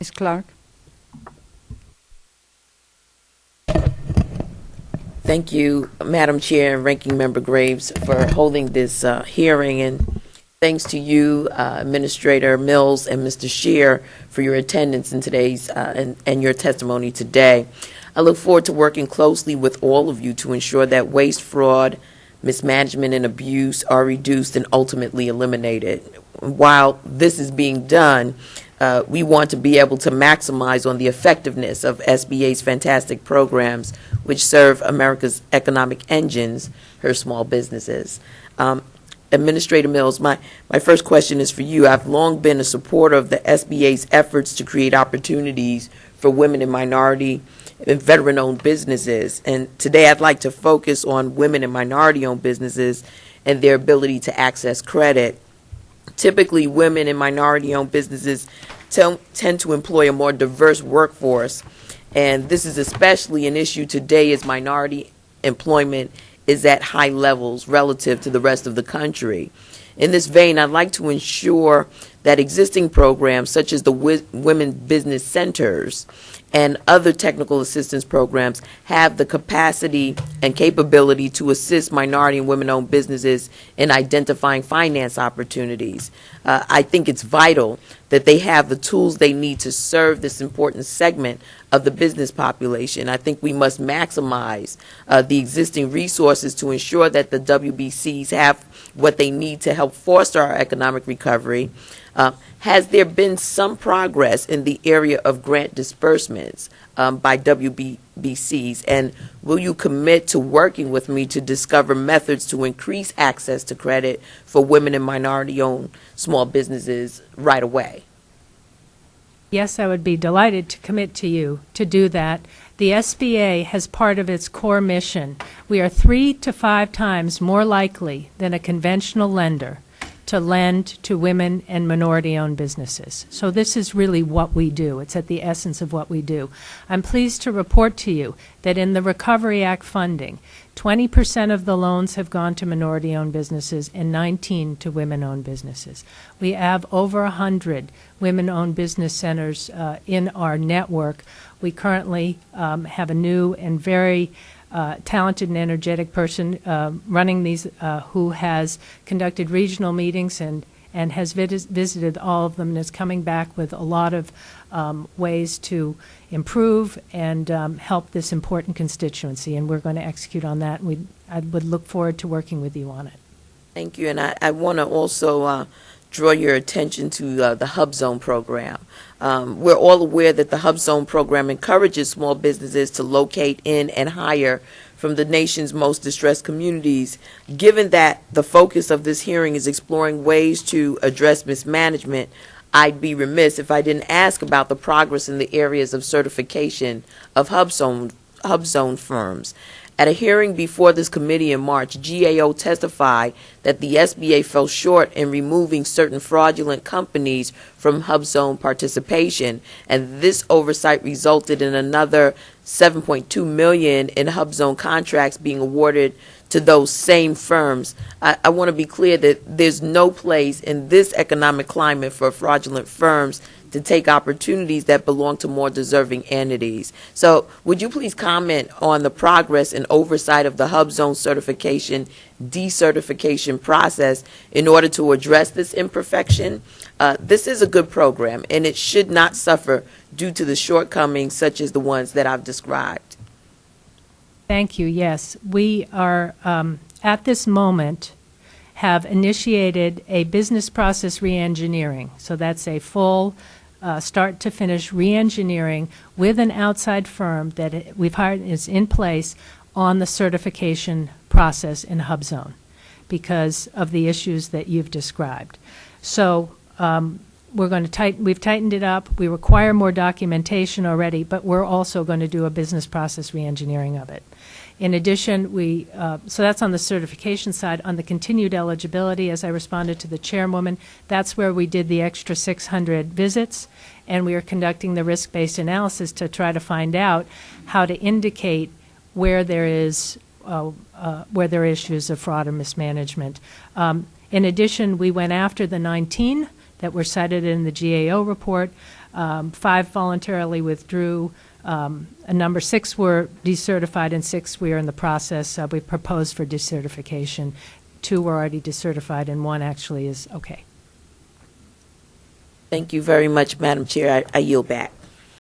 Ms. Clarke. Thank you, Madam Chair and Ranking Member Graves, for holding this hearing, and thanks to you, Administrator Mills and Mr. Scheer, for your attendance in today's and your testimony today. I look forward to working closely with all of you to ensure that waste, fraud, mismanagement, and abuse are reduced and ultimately eliminated. While this is being done, we want to be able to maximize on the effectiveness of SBA's fantastic programs, which serve America's economic engines, her small businesses. Administrator Mills, my first question is for you. I've long been a supporter of the SBA's efforts to create opportunities for women and minority and veteran-owned businesses. And today I'd like to focus on women and minority-owned businesses and their ability to access credit. Typically, women and minority-owned businesses tend to employ a more diverse workforce, and this is especially an issue today as minority employment is at high levels relative to the rest of the country. In this vein, I'd like to ensure that existing programs such as the Women Business Centers and other technical assistance programs have the capacity and capability to assist minority and women-owned businesses in identifying finance opportunities. I think it's vital that they have the tools they need to serve this important segment of the business population. I think we must maximize the existing resources to ensure that the WBCs have what they need to help foster our economic recovery. Has there been some progress in the area of grant disbursements by WBCs, and will you commit to working with me to discover methods to increase access to credit for women and minority-owned small businesses right away? Yes, I would be delighted to commit to you to do that. The SBA has part of its core mission. We are 3 to 5 times more likely than a conventional lender to lend to women and minority-owned businesses. So this is really what we do. It's at the essence of what we do. I'm pleased to report to you that in the Recovery Act funding, 20% of the loans have gone to minority-owned businesses and 19 to women-owned businesses. We have over 100 women-owned business centers in our network. We currently have a new and very talented and energetic person running these who has conducted regional meetings and has visited all of them and is coming back with a lot of ways to improve and help this important constituency, and we're going to execute on that. I would look forward to working with you on it. Thank you, and I want to also draw your attention to the Hub Zone program. We're all aware that the Hub Zone program encourages small businesses to locate in and hire from the nation's most distressed communities. Given that the focus of this hearing is exploring ways to address mismanagement, I'd be remiss if I didn't ask about the progress in the areas of certification of Hub Zone firms. At a hearing before this committee in March, GAO testified that the SBA fell short in removing certain fraudulent companies from Hub Zone participation, and this oversight resulted in another $7.2 million in Hub Zone contracts being awarded to those same firms. I want to be clear that there's no place in this economic climate for fraudulent firms to take opportunities that belong to more deserving entities. So would you please comment on the progress and oversight of the Hub Zone certification decertification process in order to address this imperfection? This is a good program, and it should not suffer due to the shortcomings such as the ones that I've described. Thank you. Yes, we are at this moment have initiated a business process reengineering. So that's a full start to finish reengineering with an outside firm that we've hired is in place on the certification process in Hub Zone because of the issues that you've described. So we're going to we've tightened it up. We require more documentation already, but we're also going to do a business process reengineering of it. In addition, so that's on the certification side. On the continued eligibility, as I responded to the chairwoman, that's where we did the extra 600 visits, and we are conducting the risk-based analysis to try to find out how to indicate where there is where there are issues of fraud or mismanagement. In addition, we went after the 19 that were cited in the GAO report. 5 voluntarily withdrew. A number 6 were decertified, and 6 we are in the process. We proposed for decertification. 2 were already decertified, and 1 actually is okay. Thank you very much, Madam Chair. I yield back.